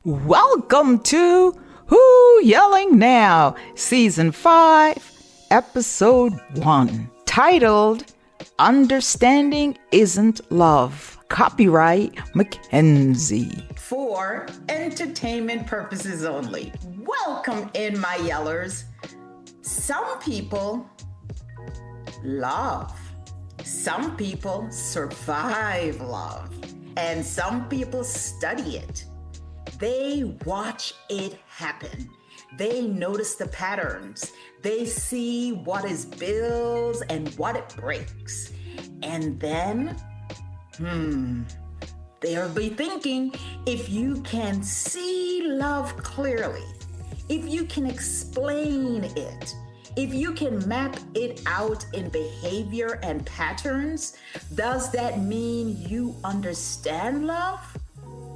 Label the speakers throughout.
Speaker 1: Welcome to Who Yelling Now, Season 5, Episode 1, titled Understanding Isn't Love. Copyright Mackenzie.
Speaker 2: For entertainment purposes only. Welcome in, my yellers. Some people love. Some people survive love. And some people study it. They watch it happen. They notice the patterns. They see what is builds and what it breaks. And then, they'll be thinking, if you can see love clearly, if you can explain it, if you can map it out in behavior and patterns, does that mean you understand love?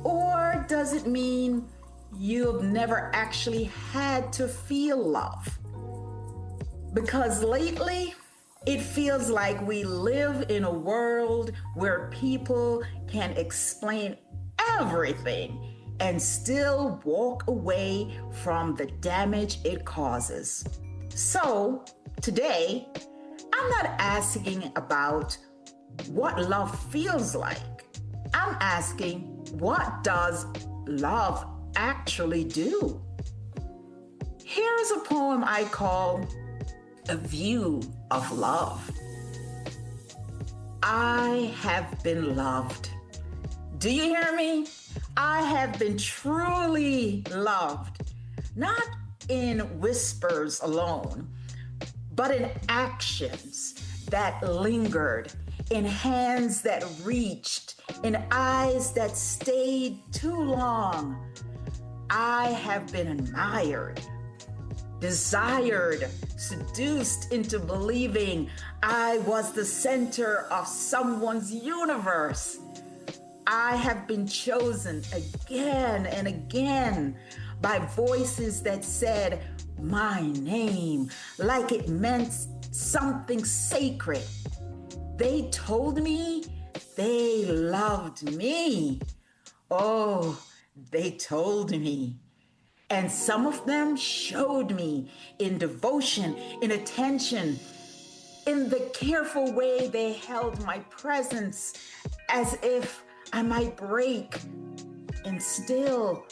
Speaker 2: Or does it mean you've never actually had to feel love? Because lately, it feels like we live in a world where people can explain everything and still walk away from the damage it causes. So today, I'm not asking about what love feels like. I'm asking, what does love actually do? Here's a poem I call A View of Love. I have been loved. Do you hear me? I have been truly loved, not in whispers alone, but in actions that lingered, in hands that reached, in eyes that stayed too long. I have been admired, desired, seduced into believing I was the center of someone's universe. I have been chosen again and again by voices that said my name like it meant something sacred. They told me they loved me. Oh, they told me. And some of them showed me in devotion, in attention, in the careful way they held my presence as if I might break. And still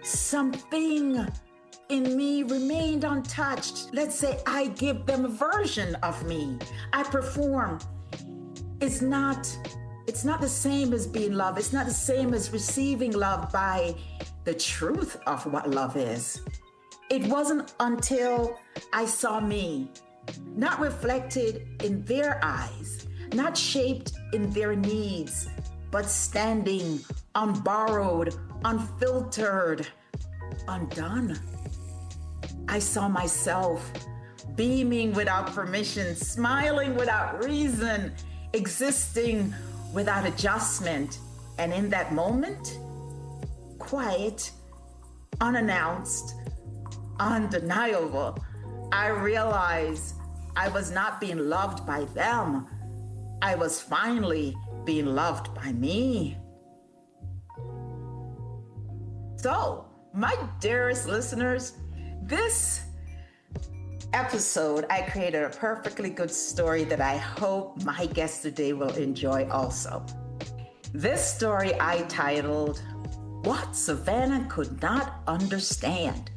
Speaker 2: something in me remained untouched. Let's say I give them a version of me. I perform. It's not the same as being loved. It's not the same as receiving love by the truth of what love is. It wasn't until I saw me, not reflected in their eyes, not shaped in their needs, but standing unborrowed, unfiltered, undone. I saw myself beaming without permission, smiling without reason, existing without adjustment. And in that moment, quiet, unannounced, undeniable, I realized I was not being loved by them. I was finally being loved by me. So, my dearest listeners, this episode, I created a perfectly good story that I hope my guest today will enjoy also. This story I titled, What Savannah Could Not Understand.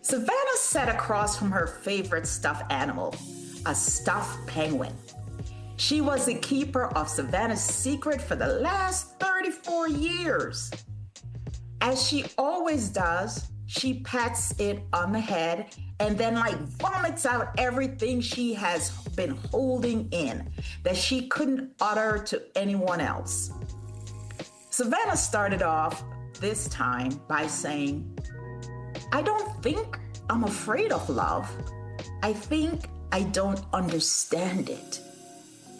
Speaker 2: Savannah sat across from her favorite stuffed animal, a stuffed penguin. She was the keeper of Savannah's secret for the last 34 years. As she always does, she pats it on the head and then vomits out everything she has been holding in that she couldn't utter to anyone else. Savannah started off this time by saying, I don't think I'm afraid of love. I think I don't understand it.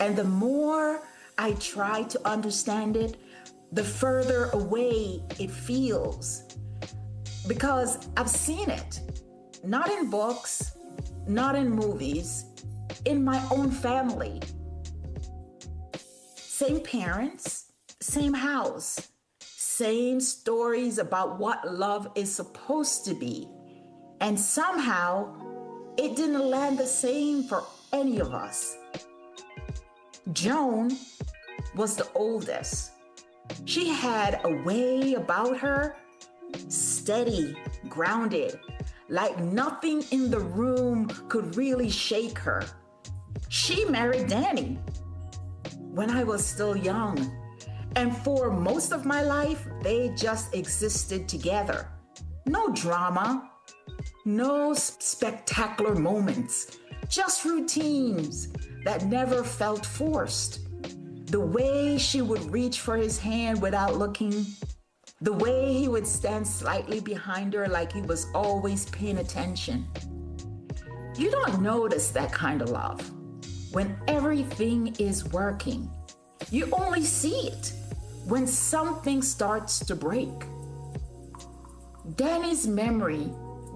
Speaker 2: And the more I try to understand it, the further away it feels. Because I've seen it, not in books, not in movies, in my own family. Same parents, same house, same stories about what love is supposed to be. And somehow, it didn't land the same for any of us. Joan was the oldest. She had a way about her, steady, grounded, like nothing in the room could really shake her. She married Danny when I was still young, and for most of my life, they just existed together. No drama, no spectacular moments, just routines that never felt forced. The way she would reach for his hand without looking, the way he would stand slightly behind her like he was always paying attention. You don't notice that kind of love when everything is working. You only see it when something starts to break. Danny's memory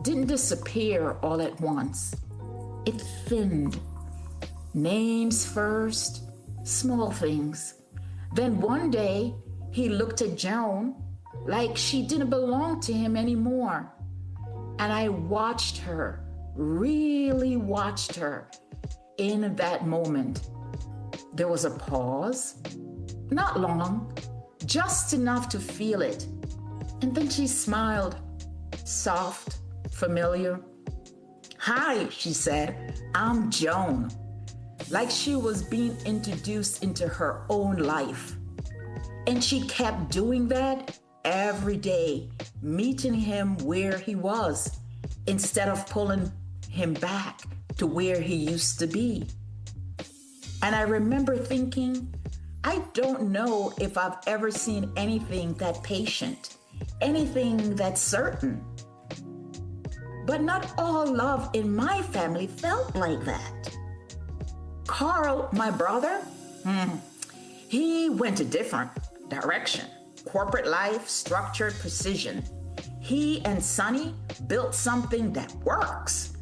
Speaker 2: didn't disappear all at once. It thinned. Names first, small things. Then one day, he looked at Joan like she didn't belong to him anymore. And I watched her, really watched her in that moment. There was a pause, not long, just enough to feel it. And then she smiled, soft, familiar. "Hi," she said, "I'm Joan." Like she was being introduced into her own life. And she kept doing that every day, meeting him where he was, instead of pulling him back to where he used to be. And I remember thinking, I don't know if I've ever seen anything that patient, anything that's certain. But not all love in my family felt like that. Carl, my brother, he went a different direction. Corporate life, structured precision. He and Sonny built something that works.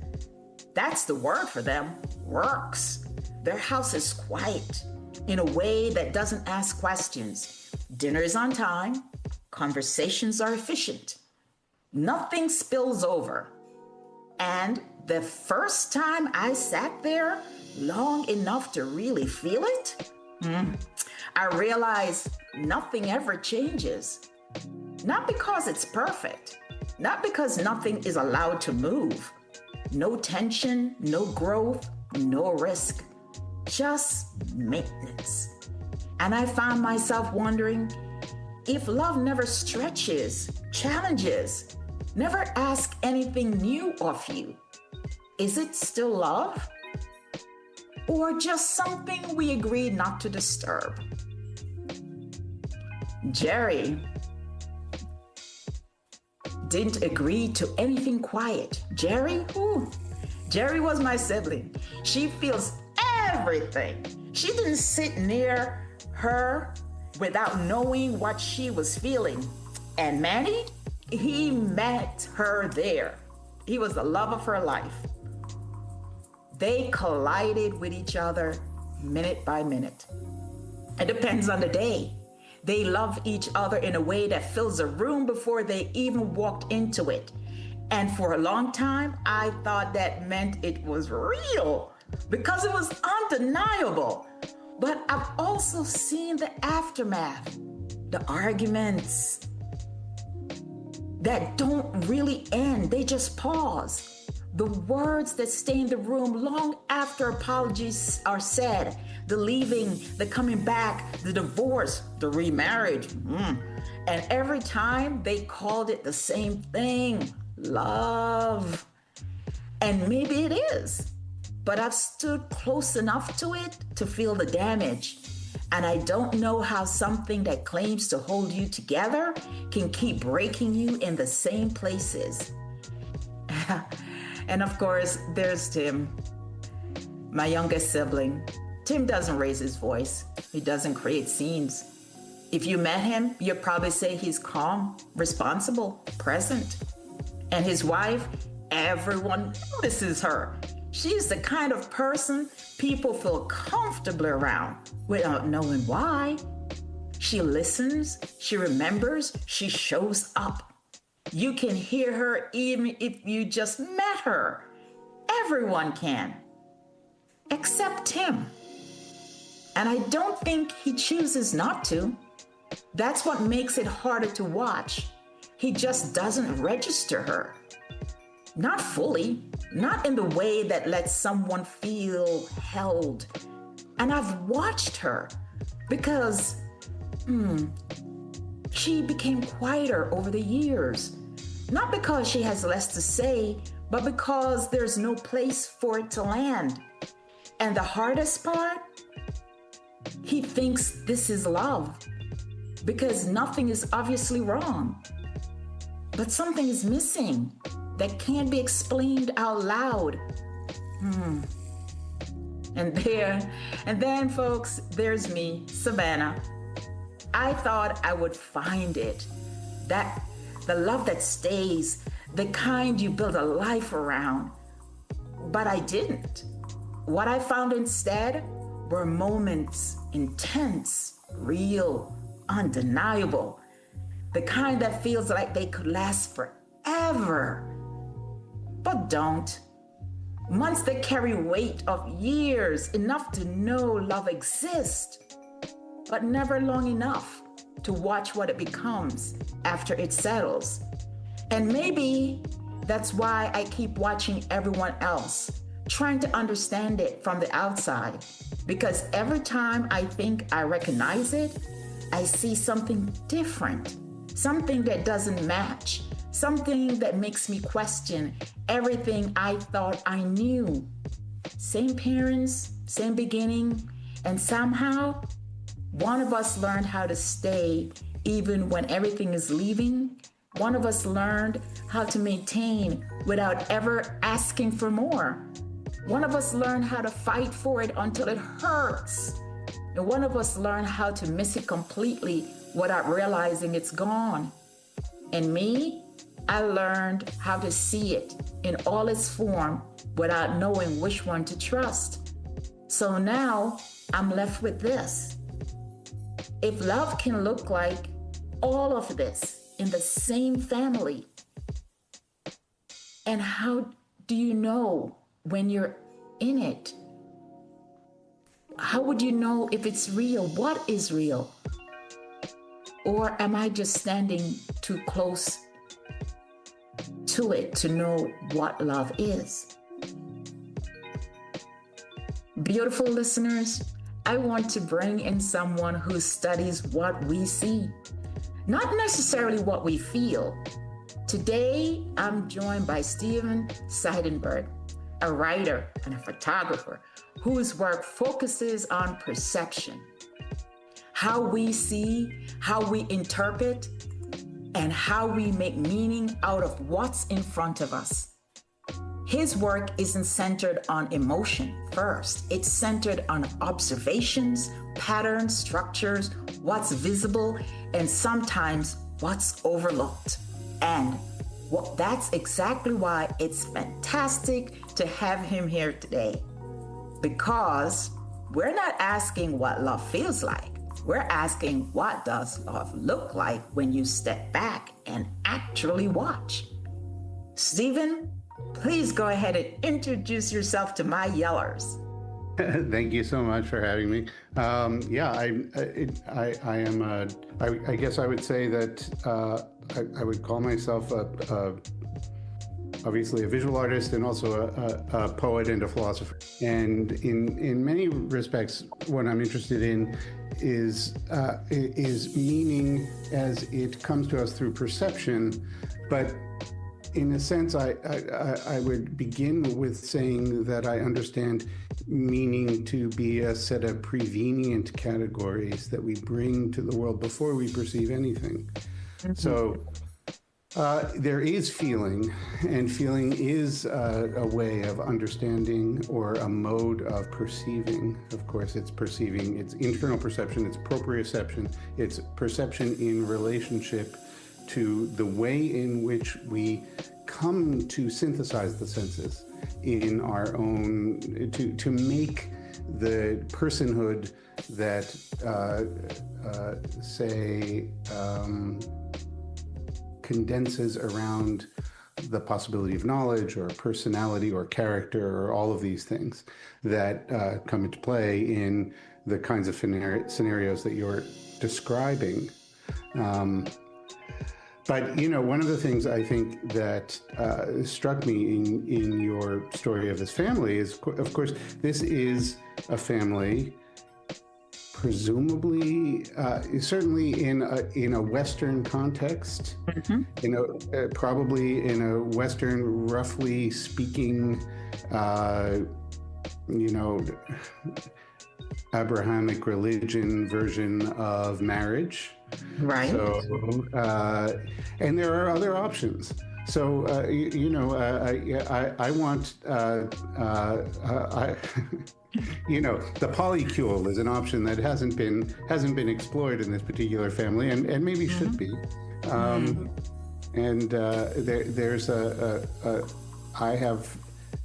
Speaker 2: That's the word for them, works. Their house is quiet in a way that doesn't ask questions. Dinner is on time. Conversations are efficient. Nothing spills over. And the first time I sat there long enough to really feel it, I realized nothing ever changes. Not because it's perfect, not because nothing is allowed to move. No tension, no growth, no risk, just maintenance. And I found myself wondering if love never stretches, challenges, never asks anything new of you, is it still love? Or just something we agreed not to disturb? Jerry didn't agree to anything quiet. Jerry was my sibling. She feels everything. She didn't sit near her without knowing what she was feeling. And Manny, he met her there. He was the love of her life. They collided with each other minute by minute. It depends on the day. They love each other in a way that fills a room before they even walked into it. And for a long time, I thought that meant it was real because it was undeniable. But I've also seen the aftermath, the arguments that don't really end, they just pause. The words that stay in the room long after apologies are said, the leaving, the coming back, the divorce, the remarriage. And every time they called it the same thing, love. And maybe it is, but I've stood close enough to it to feel the damage. And I don't know how something that claims to hold you together can keep breaking you in the same places. And of course, there's Tim, my youngest sibling. Tim doesn't raise his voice. He doesn't create scenes. If you met him, you'd probably say he's calm, responsible, present. And his wife, everyone notices her. She's the kind of person people feel comfortable around without knowing why. She listens, she remembers, she shows up. You can hear her even if you just met her. Everyone can, except him. And I don't think he chooses not to. That's what makes it harder to watch. He just doesn't register her. Not fully, not in the way that lets someone feel held. And I've watched her because she became quieter over the years. Not because she has less to say, but because there's no place for it to land. And the hardest part, he thinks this is love because nothing is obviously wrong. But something is missing that can't be explained out loud. And then folks, there's me, Savannah. I thought I would find it. That the love that stays, the kind you build a life around. But I didn't. What I found instead were moments, intense, real, undeniable. The kind that feels like they could last forever, but don't. Months that carry weight of years, enough to know love exists, but never long enough to watch what it becomes after it settles. And maybe that's why I keep watching everyone else, trying to understand it from the outside. Because every time I think I recognize it, I see something different, something that doesn't match, something that makes me question everything I thought I knew. Same parents, same beginning, and somehow one of us learned how to stay even when everything is leaving. One of us learned how to maintain without ever asking for more. One of us learned how to fight for it until it hurts. And one of us learned how to miss it completely without realizing it's gone. And me, I learned how to see it in all its form without knowing which one to trust. So now I'm left with this. If love can look like all of this in the same family, and how do you know when you're in it? How would you know if it's real? What is real? Or am I just standing too close to it to know what love is? Beautiful listeners, I want to bring in someone who studies what we see, not necessarily what we feel. Today, I'm joined by Steven Seidenberg, a writer and a photographer whose work focuses on perception, how we see, how we interpret, and how we make meaning out of what's in front of us. His work isn't centered on emotion first. It's centered on observations, patterns, structures, what's visible, and sometimes what's overlooked. And that's exactly why it's fantastic to have him here today. Because we're not asking what love feels like. We're asking, what does love look like when you step back and actually watch? Steven, please go ahead and introduce yourself to my yellers.
Speaker 3: Thank you so much for having me. I am. I guess I would say that I would call myself obviously a visual artist and also a poet and a philosopher. And in many respects, what I'm interested in is meaning as it comes to us through perception, but in a sense, I would begin with saying that I understand meaning to be a set of prevenient categories that we bring to the world before we perceive anything. Mm-hmm. So there is feeling, and feeling is a way of understanding or a mode of perceiving. Of course, it's perceiving, it's internal perception, it's proprioception, it's perception in relationship to the way in which we come to synthesize the senses in our own, to make the personhood that, say, condenses around the possibility of knowledge or personality or character or all of these things that come into play in the kinds of scenarios that you're describing. But, one of the things I think that struck me in your story of this family is, of course, this is a family presumably, certainly in a Western context, probably in a Western, roughly speaking, Abrahamic religion version of marriage.
Speaker 2: Right.
Speaker 3: So, and there are other options. So, I want, the polycule is an option that hasn't been explored in this particular family, and maybe should be. And there's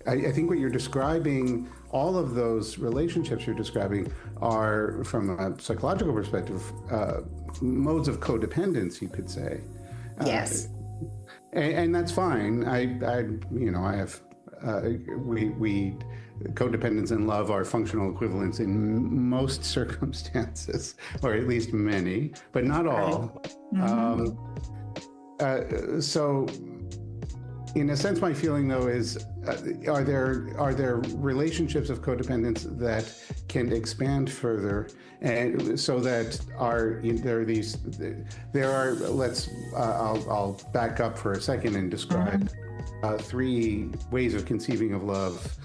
Speaker 3: I think what you're describing, all of those relationships you're describing are, from a psychological perspective, modes of codependence, you could say.
Speaker 2: Yes.
Speaker 3: And that's fine. I have, we codependence and love are functional equivalents in most circumstances, or at least many, but not all. So, in a sense, my feeling though is, are there relationships of codependence that can expand further, and so that I'll back up for a second and describe three ways of conceiving of love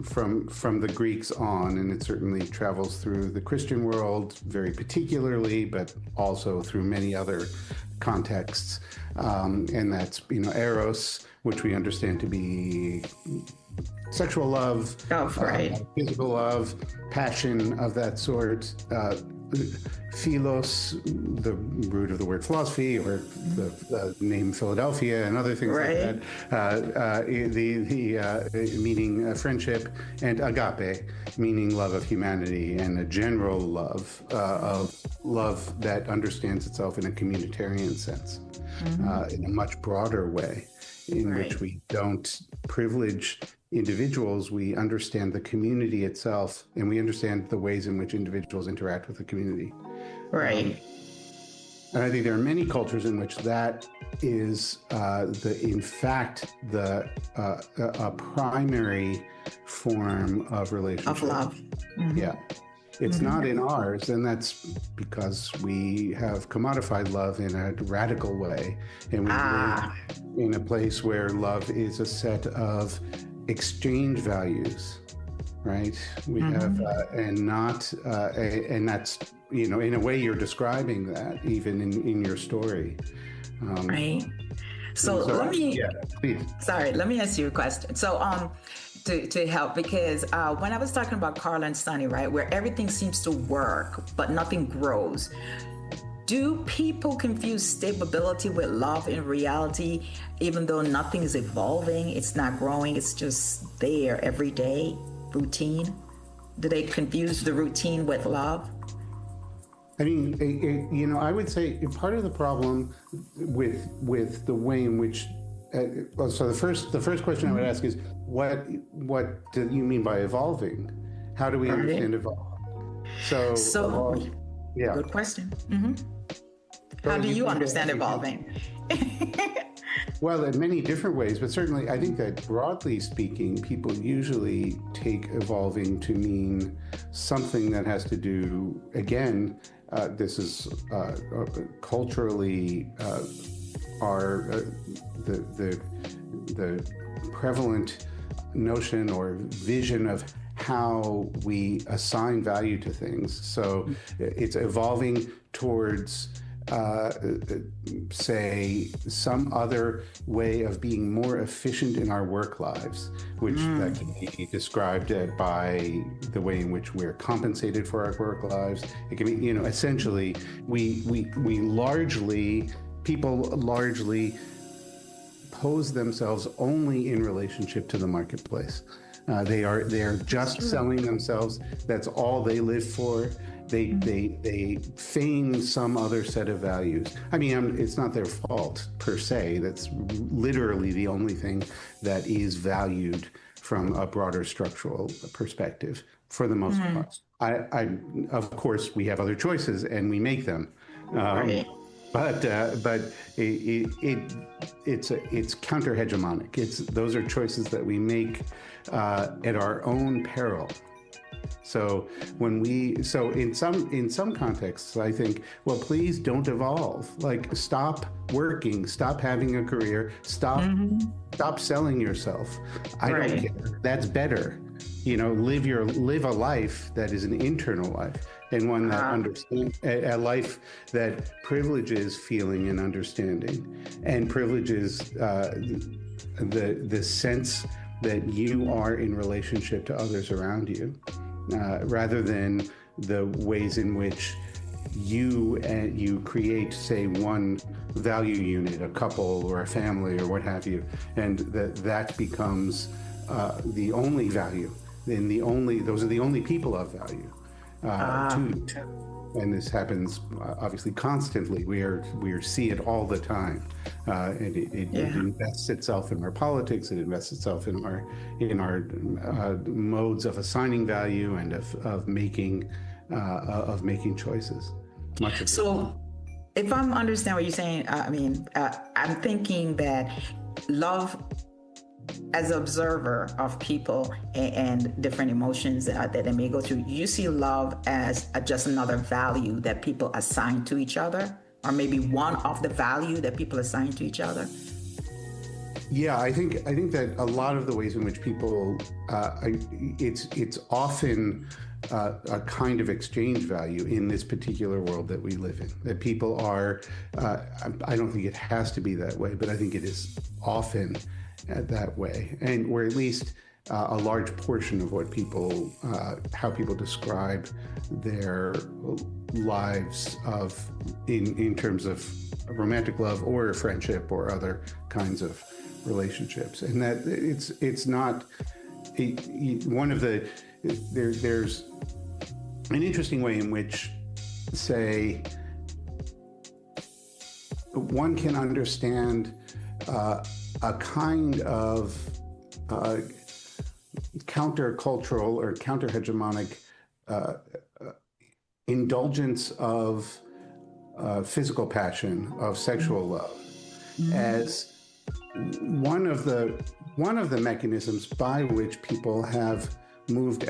Speaker 3: from the Greeks on, and it certainly travels through the Christian world very particularly, but also through many other contexts, and that's eros, which we understand to be sexual love, physical love, passion of that sort, philos, the root of the word philosophy, or the name Philadelphia, and other things like that. The meaning friendship, and agape, meaning love of humanity, and a general love that understands itself in a communitarian sense, in a much broader way, in which we don't privilege individuals, we understand the community itself, and we understand the ways in which individuals interact with the community.
Speaker 2: Right.
Speaker 3: And I think there are many cultures in which that is, in fact, a primary form of relationship. Of love. Yeah. It's not in ours, and that's because we have commodified love in a radical way, and we live in a place where love is a set of exchange values, right? We have, and that's, in a way you're describing that even in your story.
Speaker 2: Right. So let me ask you a question. So, to help, because when I was talking about Carl and Sonny, right, where everything seems to work, but nothing grows, do people confuse stability with love in reality, even though nothing is evolving, it's not growing, it's just there every day, routine? Do they confuse the routine with love?
Speaker 3: I mean, I would say part of the problem with the way in which, so the first question I would ask is, what do you mean by evolving? How do we understand evolve? So yeah.
Speaker 2: Good question. How do you understand evolving?
Speaker 3: Well, in many different ways, but certainly I think that broadly speaking, people usually take evolving to mean something that has to do, again, this is culturally the prevalent notion or vision of how we assign value to things. So it's evolving towards, say, some other way of being more efficient in our work lives, which that can be described by the way in which we're compensated for our work lives. It can be, essentially, people largely pose themselves only in relationship to the marketplace. They are just selling themselves. That's all they live for. They feign some other set of values. I mean, it's not their fault per se. That's literally the only thing that is valued from a broader structural perspective for the most part. Of course, we have other choices and we make them.
Speaker 2: Right.
Speaker 3: But it's counter hegemonic. Those are choices that we make at our own peril. So in some contexts, I think, well, please don't evolve. Like, stop working, stop having a career, stop selling yourself. I don't care. That's better. Live a life that is an internal life, and one that understands, a life that privileges feeling and understanding, and privileges the sense that you are in relationship to others around you, rather than the ways in which you create, say, one value unit, a couple or a family or what have you, and that becomes the only value. And those are the only people of value to you. And this happens obviously constantly. We see it all the time, and it invests itself in our politics. It invests itself in our modes of assigning value and of making choices. Much of
Speaker 2: So, if I'm understanding what you're saying, I'm thinking that love, as an observer of people and different emotions that they may go through, you see love as just another value that people assign to each other, or maybe one of the value that people assign to each other?
Speaker 3: Yeah, I think that a lot of the ways in which people, it's often a kind of exchange value in this particular world that we live in. That people are, I don't think it has to be that way, but I think it is often that way, and or at least a large portion of what how people describe their lives in terms of romantic love or friendship or other kinds of relationships, and that it's not one of the there's an interesting way in which, say, one can understand a kind of countercultural or counter-hegemonic indulgence of physical passion, of sexual love, as one of the mechanisms by which people have moved.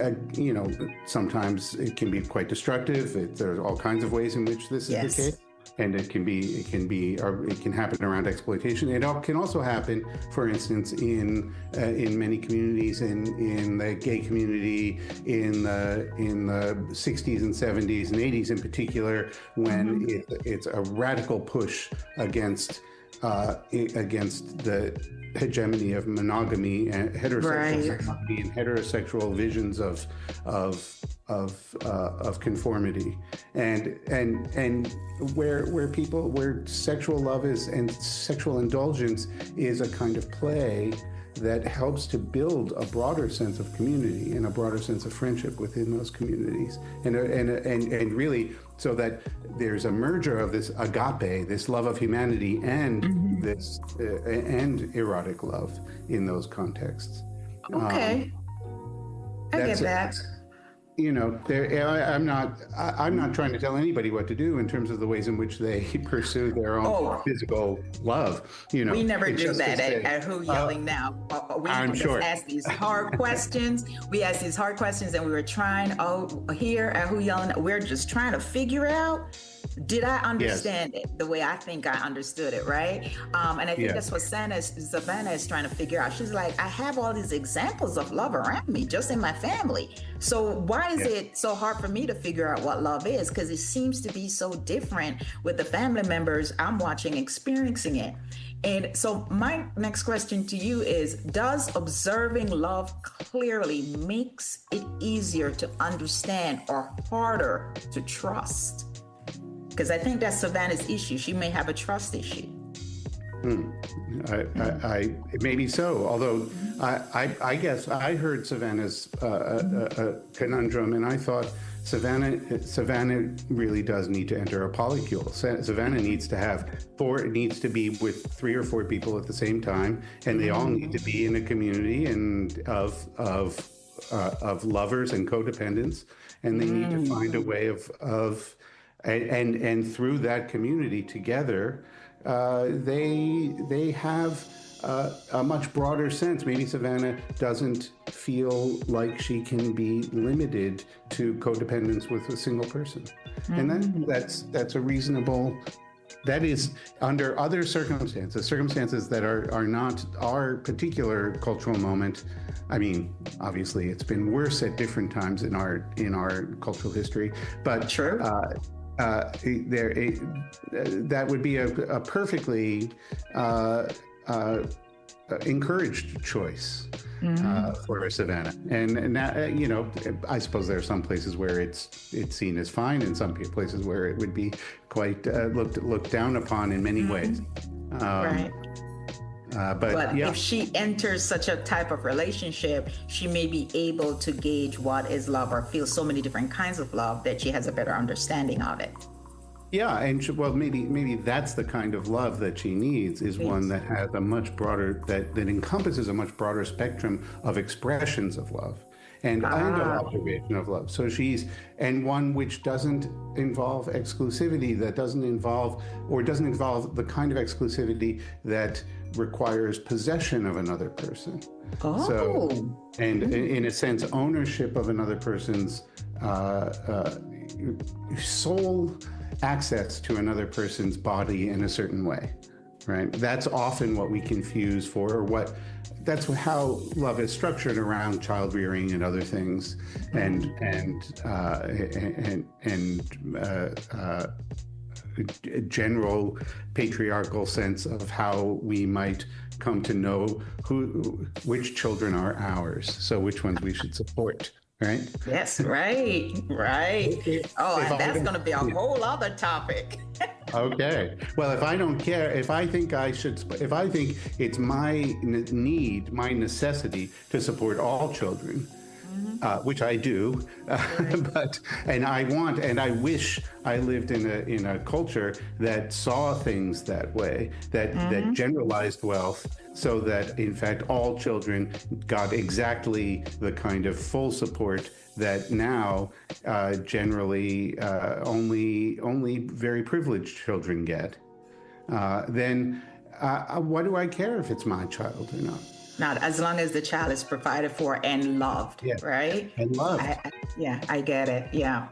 Speaker 3: Sometimes it can be quite destructive. There's all kinds of ways in which this is the case. And it can happen around exploitation. It can also happen, for instance, in many communities, in the gay community, in the 60s and 70s and 80s in particular, when it's a radical push against the hegemony of monogamy and heterosexual visions of conformity, and where sexual love is and sexual indulgence is a kind of play that helps to build a broader sense of community and a broader sense of friendship within those communities, and really so that there's a merger of this agape, this love of humanity, and this and erotic love in those contexts.
Speaker 2: Okay, I get that.
Speaker 3: I'm not trying to tell anybody what to do in terms of the ways in which they pursue their own physical love.
Speaker 2: We never do that at Who Yelling Now. We just ask these hard questions. We ask these hard questions, and we were trying here at Who Yelling Now, we're just trying to figure out, did I understand it the way I think I understood it, right? And I think that's what Savannah is trying to figure out. She's like, I have all these examples of love around me, just in my family. So why is it so hard for me to figure out what love is? Because it seems to be so different with the family members I'm watching experiencing it. And so my next question to you is, does observing love clearly makes it easier to understand or harder to trust? Because I think that's Savannah's issue. She may have a trust issue.
Speaker 3: Hmm. Maybe so. Although I guess I heard Savannah's conundrum, and I thought Savannah really does need to enter a polycule. Savannah needs to have four. It needs to be with 3 or 4 people at the same time, and they all need to be in a community and of lovers and codependents, and they need to find a way and through that community together. They have a much broader sense. Maybe Savannah doesn't feel like she can be limited to codependence with a single person, and that's a reasonable. That is under other circumstances that are not our particular cultural moment. I mean, obviously, it's been worse at different times in our cultural history, but
Speaker 2: Sure.
Speaker 3: That would be a perfectly encouraged choice for Savannah. And now, I suppose there are some places where it's seen as fine, and some places where it would be quite looked down upon in many ways.
Speaker 2: Right. But
Speaker 3: yeah.
Speaker 2: if she enters such a type of relationship, she may be able to gauge what is love or feel so many different kinds of love that she has a better understanding of it.
Speaker 3: Yeah, and maybe that's the kind of love that she needs, is one that has a much broader, that encompasses a much broader spectrum of expressions of love and of observation of love. So and one which doesn't involve exclusivity, that doesn't involve the kind of exclusivity that requires possession of another person.
Speaker 2: Oh.
Speaker 3: So, and in a sense, ownership of another person's sole access to another person's body in a certain way, right? That's often what we confuse that's how love is structured around child rearing and other things, and general patriarchal sense of how we might come to know which children are ours, so which ones we should support. Right?
Speaker 2: Yes, right. That's going to be a whole other topic.
Speaker 3: Okay. Well, if I don't care, if I think it's my need, my necessity to support all children, which I do, and I wish I lived in a culture that saw things that way, that generalized wealth, so that in fact all children got exactly the kind of full support that now generally only very privileged children get. Then what do I care if it's my child or not?
Speaker 2: Not as long as the child is provided for and loved, right?
Speaker 3: And loved.
Speaker 2: I get it. Yeah.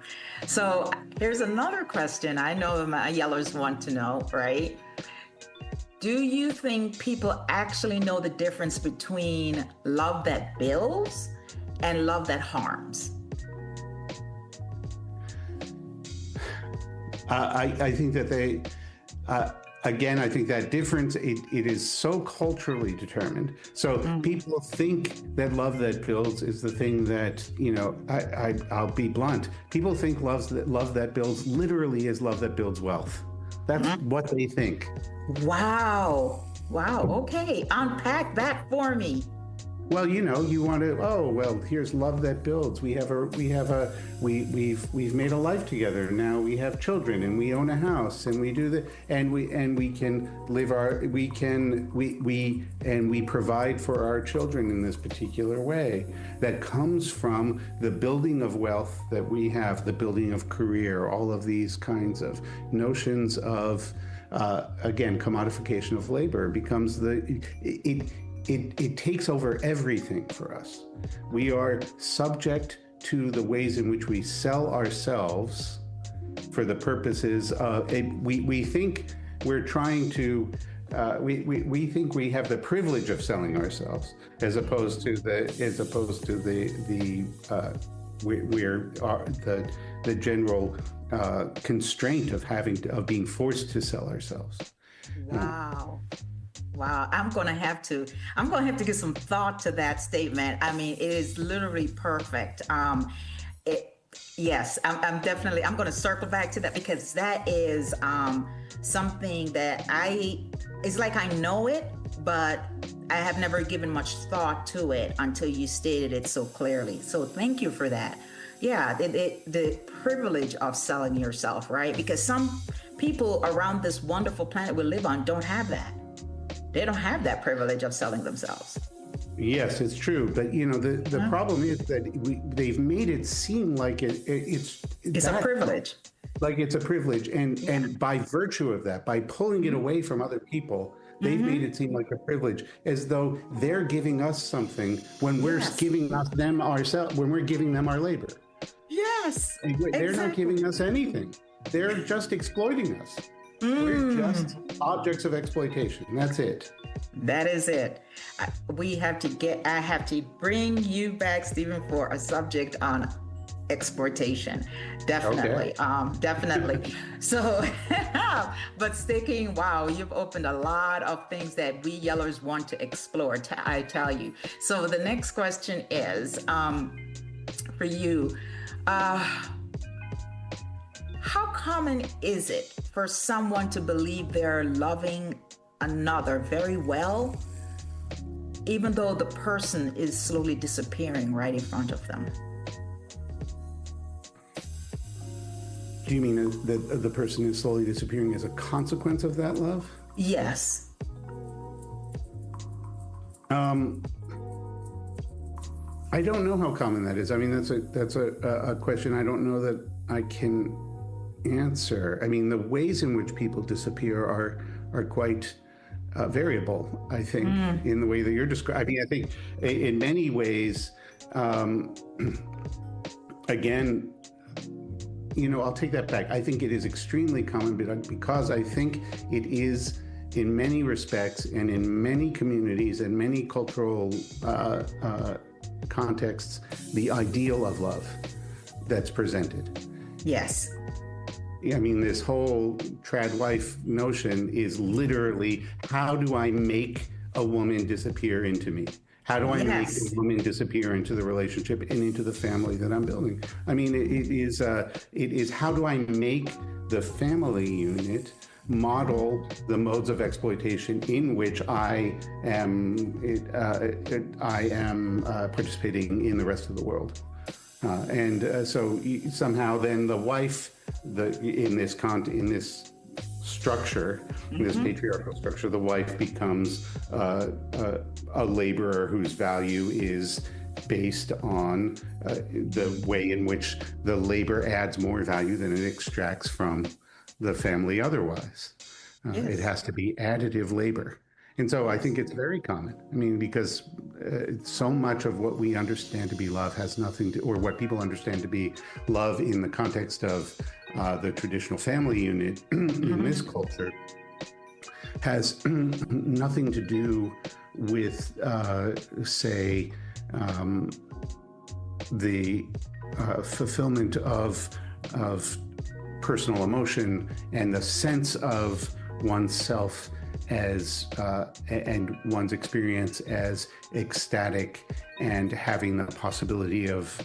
Speaker 2: So here's another question I know my yellers want to know, right? Do you think people actually know the difference between love that builds and love that harms?
Speaker 3: I think that they... Again, I think that difference, it is so culturally determined. So people think that love that builds is the thing that, I'll be blunt. People think love that builds literally is love that builds wealth. That's what they think. Wow.
Speaker 2: Okay. Unpack that for me.
Speaker 3: Well, you want to, here's love that builds. We've made a life together. Now we have children and we own a house and we do we can live we provide for our children in this particular way that comes from the building of wealth that we have, the building of career, all of these kinds of notions of, again, commodification of labor becomes it takes over everything for us. We are subject to the ways in which we sell ourselves for the purposes of we think we're trying to we think we have the privilege of selling ourselves as opposed to the general constraint of being forced to sell ourselves.
Speaker 2: Wow, I'm gonna have to give some thought to that statement. I mean, it is literally perfect. Yes, I'm going to circle back to that, because that is something that I it's like I know it, but I have never given much thought to it until you stated it so clearly. So thank you for that. Yeah, the privilege of selling yourself, right? Because some people around this wonderful planet we live on don't have that. They don't have that privilege of selling themselves.
Speaker 3: Yes, it's true. But, the problem is that they've made it seem like it's
Speaker 2: a privilege.
Speaker 3: Like it's a privilege. And by virtue of that, by pulling it away from other people, they've made it seem like a privilege, as though they're giving us something when we're giving them ourselves, when we're giving them our labor.
Speaker 2: Yes.
Speaker 3: They're not giving us anything. They're just exploiting us. We're just objects of exploitation. That's it.
Speaker 2: That is it. I have to bring you back, Stephen, for a subject on exploitation. Definitely. Okay. Definitely. So, but you've opened a lot of things that we yellers want to explore, I tell you. So the next question is for you. How common is it for someone to believe they're loving another very well, even though the person is slowly disappearing right in front of them?
Speaker 3: Do you mean that the person is slowly disappearing as a consequence of that love?
Speaker 2: Yes.
Speaker 3: I don't know how common that is. I mean, that's a question I don't know that I can answer. I mean, the ways in which people disappear are quite variable, I think, in the way that you're describing. I think in many ways, again, I'll take that back. I think it is extremely common because I think it is, in many respects and in many communities and many cultural contexts, the ideal of love that's presented.
Speaker 2: Yes.
Speaker 3: I mean, this whole trad wife notion is literally, how do I make a woman disappear into me? How do I make a woman disappear into the relationship and into the family that I'm building? I mean, it is how do I make the family unit model the modes of exploitation in which I am participating in the rest of the world, so somehow then the wife, in this structure, in this patriarchal structure, the wife becomes a laborer whose value is based on the way in which the labor adds more value than it extracts from the family otherwise. It has to be additive labor. And so I think it's very common. I mean, because so much of what we understand to be love has nothing to, or what people understand to be love in the context of the traditional family unit in this culture, has nothing to do with, say, the fulfillment of personal emotion and the sense of oneself as and one's experience as ecstatic and having the possibility of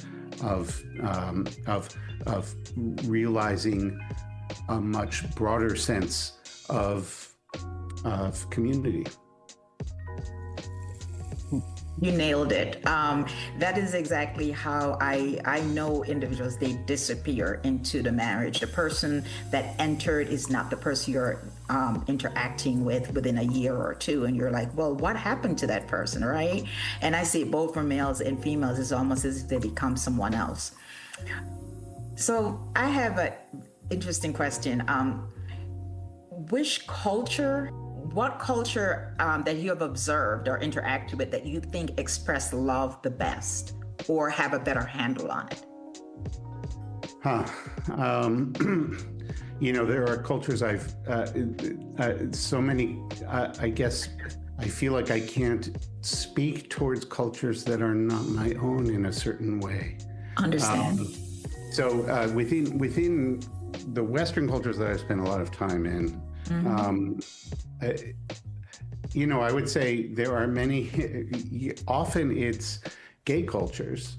Speaker 3: realizing a much broader sense of community.
Speaker 2: You nailed it. That is exactly how I know individuals, they disappear into the marriage. The person that entered is not the person you're interacting with within a year or two. And you're like, well, what happened to that person, right? And I see it both for males and females. It's almost as if they become someone else. So I have an interesting question. What culture that you have observed or interacted with that you think express love the best or have a better handle on it?
Speaker 3: There are cultures so many, I guess I feel like I can't speak towards cultures that are not my own in a certain way.
Speaker 2: Understand.
Speaker 3: Within the Western cultures that I've spent a lot of time in, I would say there are many, often it's gay cultures.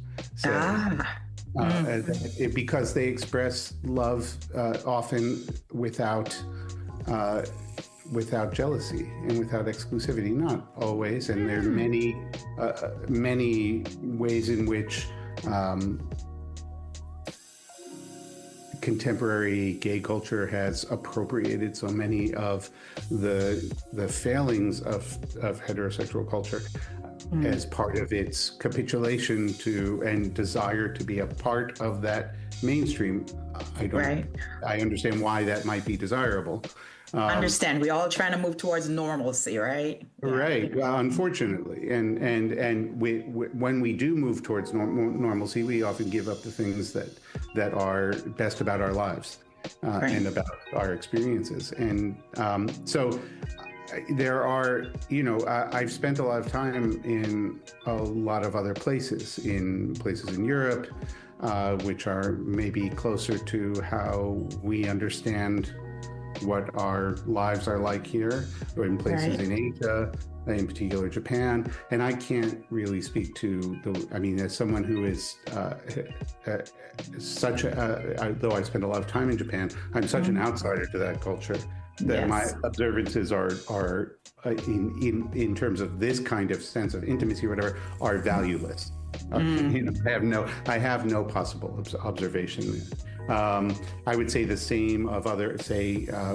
Speaker 3: Because they express love often without without jealousy and without exclusivity. Not always, and there are many ways in which contemporary gay culture has appropriated so many of the failings of heterosexual culture as part of its capitulation to and desire to be a part of that mainstream. I understand why that might be desirable.
Speaker 2: Understand. We're all trying to move towards normalcy, right?
Speaker 3: Right. Unfortunately, and when we do move towards normalcy, we often give up the things that are best about our lives and about our experiences. And so there are, I've spent a lot of time in a lot of other places in Europe, which are maybe closer to how we understand what our lives are like here, or in places in Asia, in particular Japan. And I can't really speak to as someone who is though I spend a lot of time in Japan, I'm such an outsider to that culture that my observances are in terms of this kind of sense of intimacy or whatever, are valueless. I have no possible observation. I would say the same of other,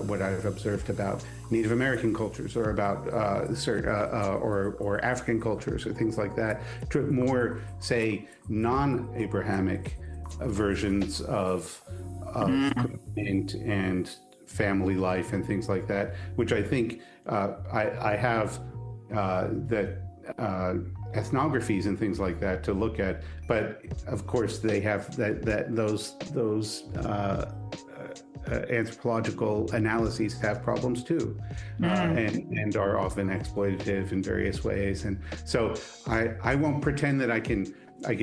Speaker 3: what I've observed about Native American cultures, or about or African cultures, or things like that, to more, say, non-Abrahamic versions of commitment and family life and things like that, which I think I have ethnographies and things like that to look at, but of course they have those anthropological analyses have problems too, and are often exploitative in various ways. And so I won't pretend that I can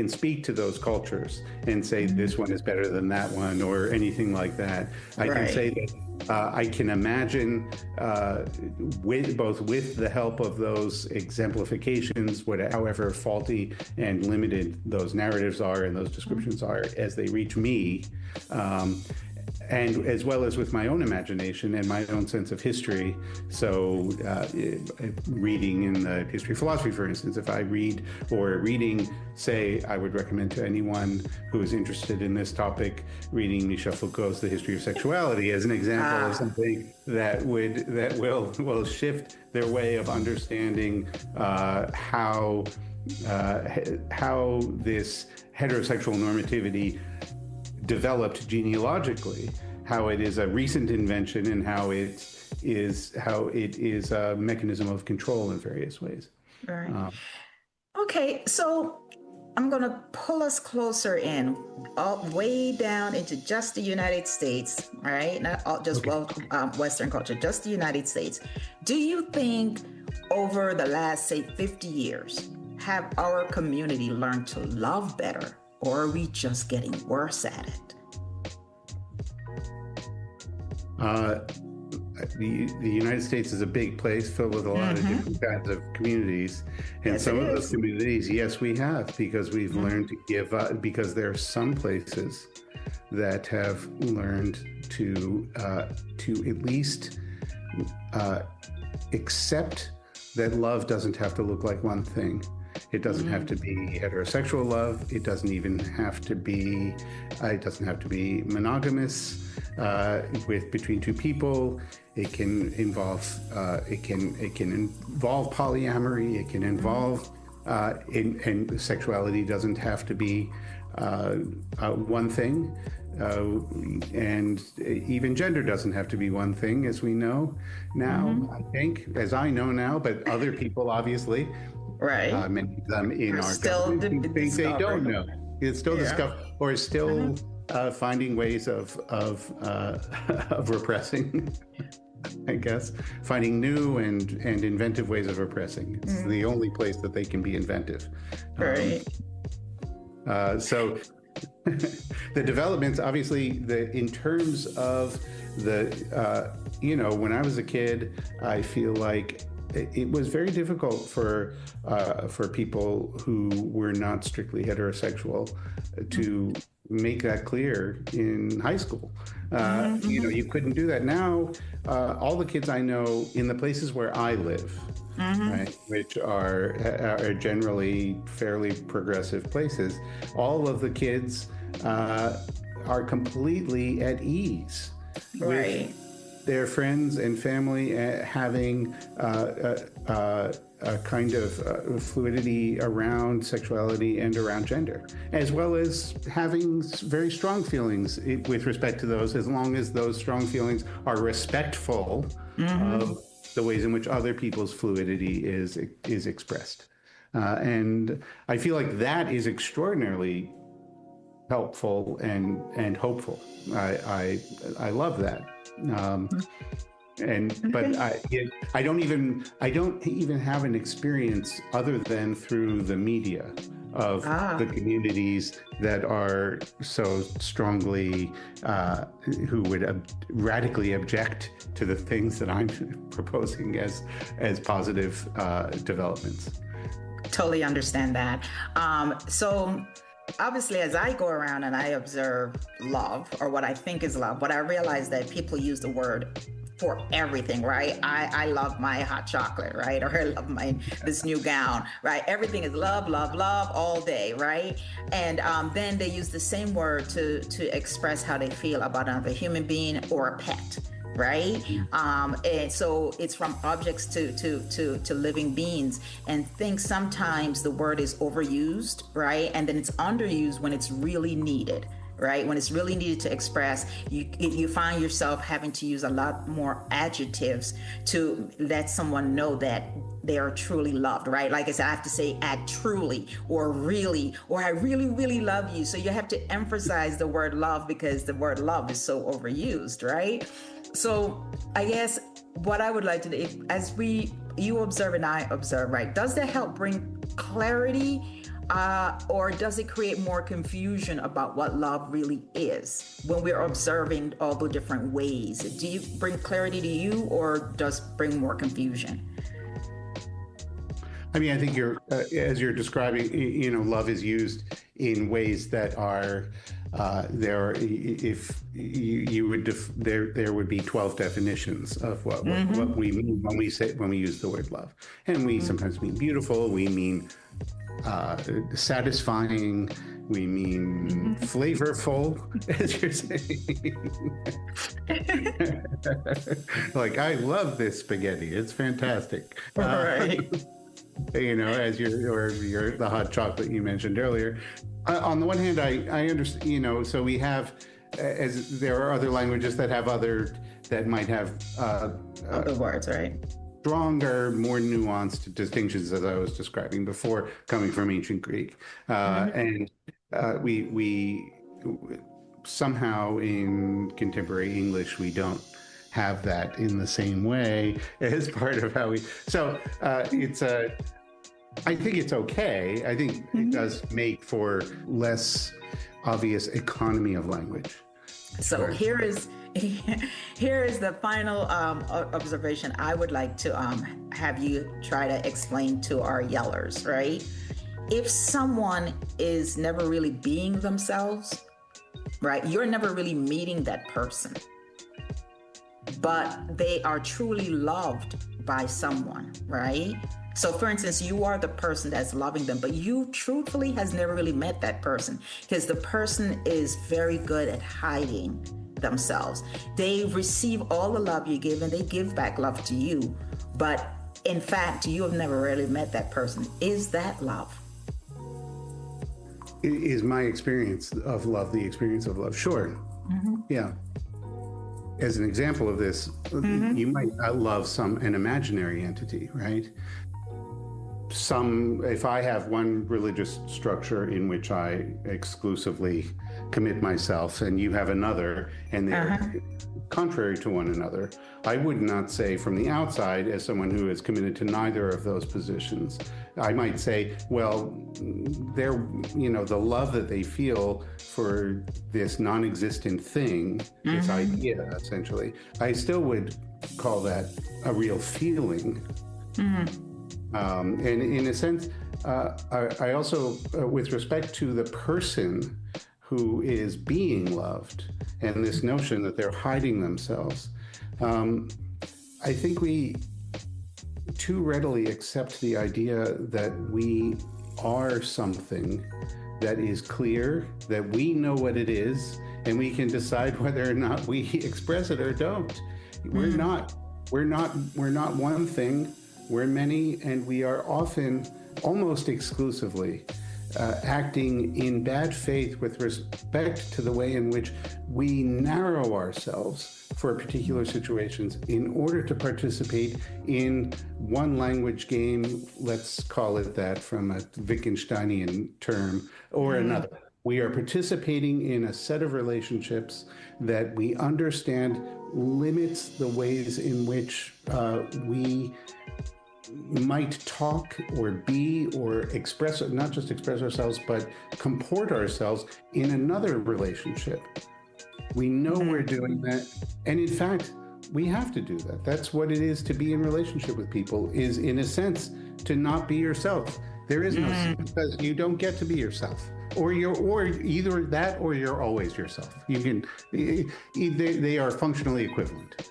Speaker 3: speak to those cultures and say this one is better than that one or anything like that. I can say that I can imagine, with the help of those exemplifications, however faulty and limited those narratives are and those descriptions are as they reach me, and as well as with my own imagination and my own sense of history. So reading in the history of philosophy, for instance, if I read or reading, say, I would recommend to anyone who is interested in this topic, reading Michel Foucault's The History of Sexuality as an example of something that will shift their way of understanding how this heterosexual normativity developed genealogically, how it is a recent invention, and how it is a mechanism of control in various ways.
Speaker 2: Right. Okay, so I'm going to pull us closer in, way down into just the United States, right? Not just Western culture, just the United States. Do you think over the last, say, 50 years, have our community learned to love better? Or are we just getting worse at it?
Speaker 3: The United States is a big place filled with a lot of different kinds of communities. And some of those communities, yes, we have, because we've learned to give up, because there are some places that have learned to at least accept that love doesn't have to look like one thing. It doesn't have to be heterosexual love. It doesn't even have to be. It doesn't have to be monogamous between two people. It can involve. It can involve polyamory. It can involve. And sexuality doesn't have to be one thing. And even gender doesn't have to be one thing, as we know now. I think, as I know now, but other people obviously.
Speaker 2: Right.
Speaker 3: Many of them in our government think they don't know. It's still discovered, or still finding ways of repressing. I guess finding new and inventive ways of repressing. It's the only place that they can be inventive.
Speaker 2: Right.
Speaker 3: So the developments, obviously, in terms of the when I was a kid, I feel like it was very difficult for people who were not strictly heterosexual to make that clear in high school. You couldn't do that. Now, all the kids I know in the places where I live, right, which are generally fairly progressive places, all of the kids are completely at ease with their friends and family having a kind of fluidity around sexuality and around gender, as well as having very strong feelings with respect to those, as long as those strong feelings are respectful of the ways in which other people's fluidity is expressed. And I feel like that is extraordinarily helpful and hopeful. I love that. But I don't even have an experience other than through the media of the communities that are so strongly who would radically object to the things that I'm proposing as positive developments.
Speaker 2: Totally understand that. So obviously, as I go around and I observe love, or what I think is love, what I realize that people use the word for everything, right? I love my hot chocolate, right? Or I love this new gown, right? Everything is love, love, love all day, right? And then they use the same word to express how they feel about another human being or a pet, right? And so it's from objects to living beings, and think sometimes the word is overused, right? And then it's underused when it's really needed, right? When it's really needed to express, you find yourself having to use a lot more adjectives to let someone know that they are truly loved, right? Like I said, I have to say add truly or really, or I really, really love you. So you have to emphasize the word love because the word love is so overused, right? So I guess what I would like to do, as you observe and I observe, right? Does that help bring clarity? Or does it create more confusion about what love really is when we're observing all the different ways? Do you bring clarity to you, or does bring more confusion?
Speaker 3: I mean, I think as you're describing, love is used in ways that are there. If you would, there would be 12 definitions of what we mean when we use the word love, and we sometimes mean beautiful. We mean satisfying, we mean flavorful, as you're saying. Like, I love this spaghetti, it's fantastic.
Speaker 2: Right.
Speaker 3: As the hot chocolate you mentioned earlier. On the one hand, I understand, so we have, as there are other languages that might have
Speaker 2: other words, right?
Speaker 3: Stronger, more nuanced distinctions, as I was describing before, coming from ancient Greek. And we somehow in contemporary English, we don't have that in the same way as part of how we. So I think it's okay. I think it does make for less obvious economy of language.
Speaker 2: So here is the final observation I would like to have you try to explain to our yellers, right? If someone is never really being themselves, right? You're never really meeting that person, but they are truly loved by someone, right? So for instance, you are the person that's loving them, but you truthfully has never really met that person because the person is very good at hiding themselves. They receive all the love you give and they give back love to you. But in fact, you have never really met that person. Is that love?
Speaker 3: Is my experience of love the experience of love? Sure. Yeah. As an example of this, you might love an imaginary entity, right? If I have one religious structure in which I exclusively commit myself and you have another, and they're contrary to one another, I would not say from the outside, as someone who is committed to neither of those positions, I might say, well, the love that they feel for this non-existent thing, this idea, essentially, I still would call that a real feeling. And in a sense, I also, with respect to the person who is being loved, and this notion that they're hiding themselves. I think we too readily accept the idea that we are something that is clear, that we know what it is, and we can decide whether or not we express it or don't. We're not one thing. We're many, and we are often, almost exclusively, acting in bad faith with respect to the way in which we narrow ourselves for particular situations in order to participate in one language game, let's call it that from a Wittgensteinian term, or another. We are participating in a set of relationships that we understand limits the ways in which we might talk or be or express, not just express ourselves, but comport ourselves in another relationship. We know we're doing that. And in fact, we have to do that. That's what it is to be in relationship with people, is in a sense to not be yourself. There is no, because you don't get to be yourself. Or either that or you're always yourself. You can, they are functionally equivalent.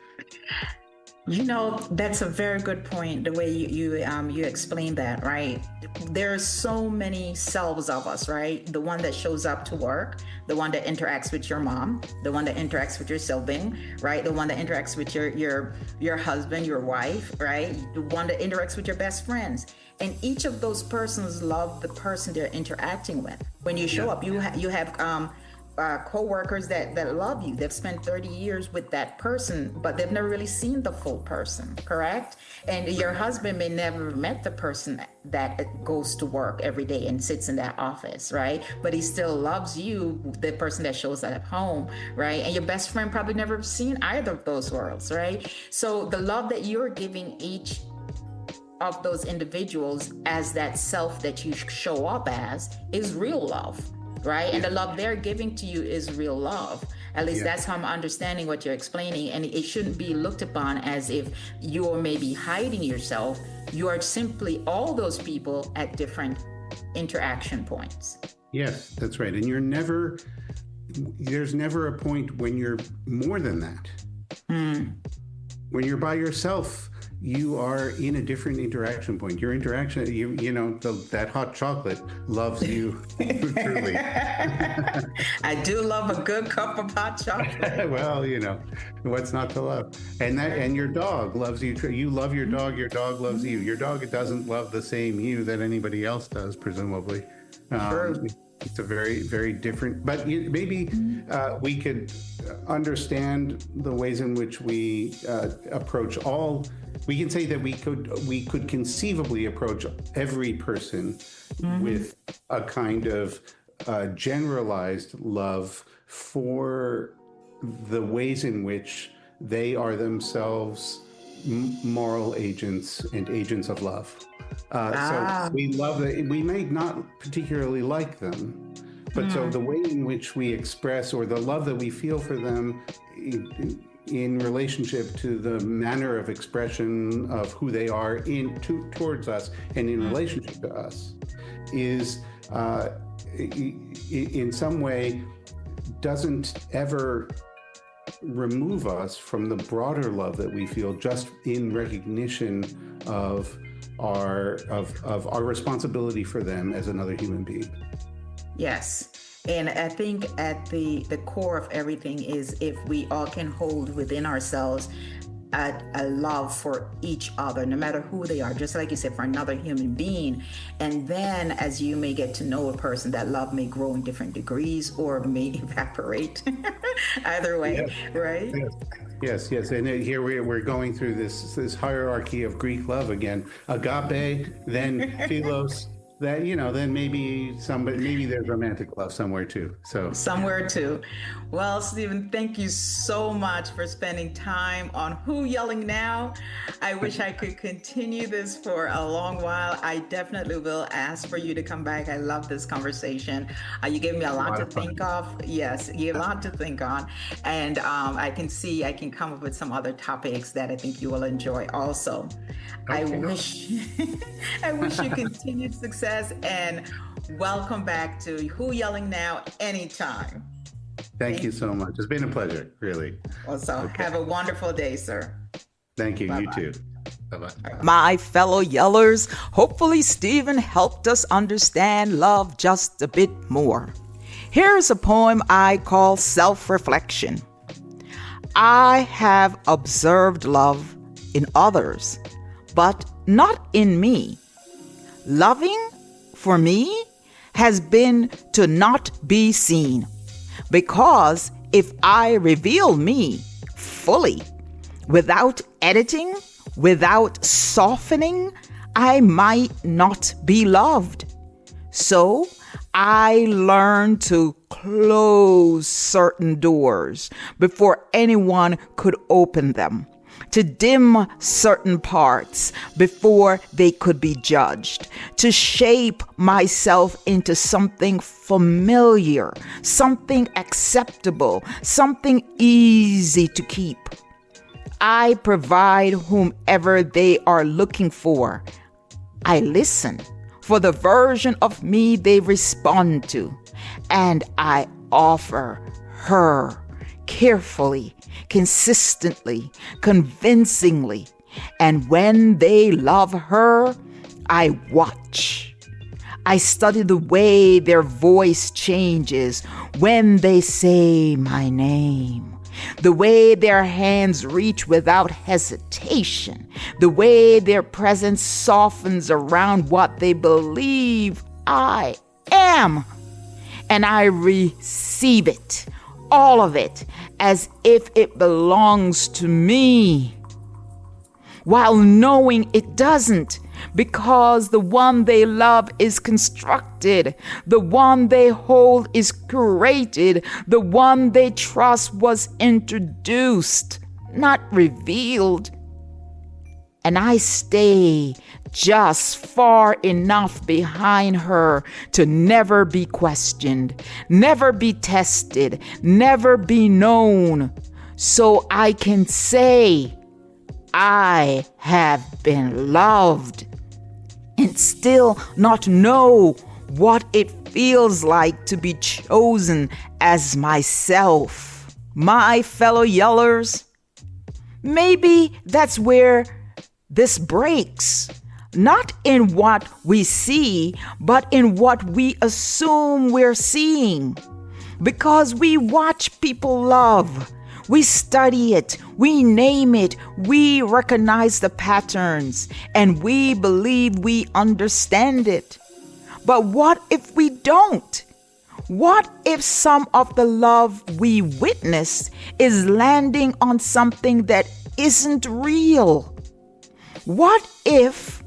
Speaker 2: You know, that's a very good point, the way you explained that, right? There's so many selves of us, right? The one that shows up to work, the one that interacts with your mom, the one that interacts with your sibling, right? The one that interacts with your husband, your wife, right? The one that interacts with your best friends. And each of those persons love the person they're interacting with. When you show up, you have co-workers that love you. They've spent 30 years with that person, but they've never really seen the full person, correct? And your husband may never met the person that goes to work every day and sits in that office, right? But he still loves you, the person that shows up at home, right? And your best friend probably never seen either of those worlds, right? So the love that you're giving each of those individuals as that self that you show up as is real love. Right? And the love they're giving to you is real love. At least that's how I'm understanding what you're explaining. And it shouldn't be looked upon as if you're maybe hiding yourself. You are simply all those people at different interaction points.
Speaker 3: Yes, that's right. And there's never a point when you're more than that. When you're by yourself, you are in a different interaction point. Your interaction, that hot chocolate loves you truly.
Speaker 2: I do love a good cup of hot chocolate.
Speaker 3: Well, what's not to love? And your dog loves you. You love your dog loves you. Your dog doesn't love the same you that anybody else does, presumably.
Speaker 2: True.
Speaker 3: It's a very, very different, but maybe we could understand the ways in which we approach all. We can say that we could conceivably approach every person with a kind of generalized love for the ways in which they are themselves moral agents and agents of love. So we love that. We may not particularly like them, but so the way in which we express, or the love that we feel for them in relationship to the manner of expression of who they are towards us and in relationship to us, is in some way doesn't ever remove us from the broader love that we feel just in recognition of our responsibility for them as another human being.
Speaker 2: Yes. And I think at the core of everything is if we all can hold within ourselves a love for each other, no matter who they are, just like you said, for another human being. And then as you may get to know a person, that love may grow in different degrees or may evaporate. Either way, right?
Speaker 3: Yes. And here we're going through this hierarchy of Greek love again. Agape, then philos. That, then maybe there's romantic love somewhere too.
Speaker 2: Somewhere too. Well, Stephen, thank you so much for spending time on Who Yelling Now. I wish I could continue this for a long while. I definitely will ask for you to come back. I love this conversation. You gave me a lot to think of. Yes, you have a lot to think on. And I can come up with some other topics that I think you will enjoy also. Okay. I wish you continued success success, and welcome back to Who Yelling Now anytime.
Speaker 3: Thank you so much. It's been a pleasure, really.
Speaker 2: Also, have a wonderful day, sir.
Speaker 3: Thank you.
Speaker 2: Bye-bye.
Speaker 3: You too. Bye-bye.
Speaker 1: My fellow yellers, hopefully Stephen helped us understand love just a bit more. Here's a poem I call Self-Reflection. I have observed love in others, but not in me. Loving, for me, has been to not be seen. Because if I reveal me fully, without editing, without softening, I might not be loved. So I learned to close certain doors before anyone could open them, to dim certain parts before they could be judged, to shape myself into something familiar, something acceptable, something easy to keep. I provide whomever they are looking for. I listen for the version of me they respond to, and I offer her carefully, consistently, convincingly. And when they love her, I watch. I study the way their voice changes when they say my name, the way their hands reach without hesitation, the way their presence softens around what they believe I am. And I receive it, all of it, as if it belongs to me, while knowing it doesn't, because the one they love is constructed, the one they hold is curated, the one they trust was introduced, not revealed. And I stay just far enough behind her to never be questioned, never be tested, never be known, so I can say, I have been loved, and still not know what it feels like to be chosen as myself. My fellow yellers, maybe that's where this breaks. Not in what we see, but in what we assume we're seeing. Because we watch people love. We study it, we name it, we recognize the patterns, and we believe we understand it. But what if we don't? What if some of the love we witness is landing on something that isn't real? What if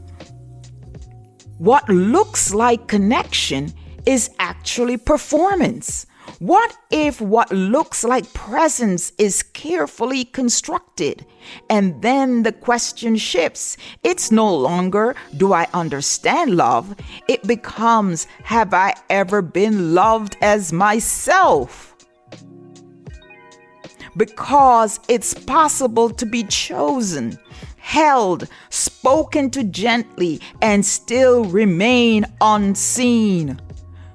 Speaker 1: what looks like connection is actually performance? What if what looks like presence is carefully constructed? And then the question shifts. It's no longer, do I understand love? It becomes, have I ever been loved as myself? Because it's possible to be chosen, held, spoken to gently, and still remain unseen.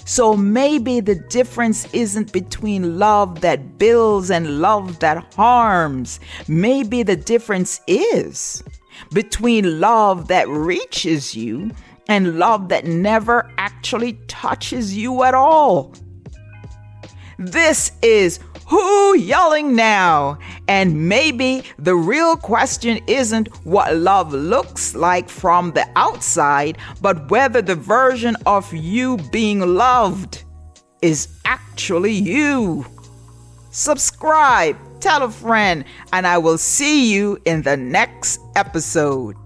Speaker 1: So maybe the difference isn't between love that builds and love that harms. Maybe the difference is between love that reaches you and love that never actually touches you at all. This is Who Yelling Now? And maybe the real question isn't what love looks like from the outside, but whether the version of you being loved is actually you. Subscribe, tell a friend, and I will see you in the next episode.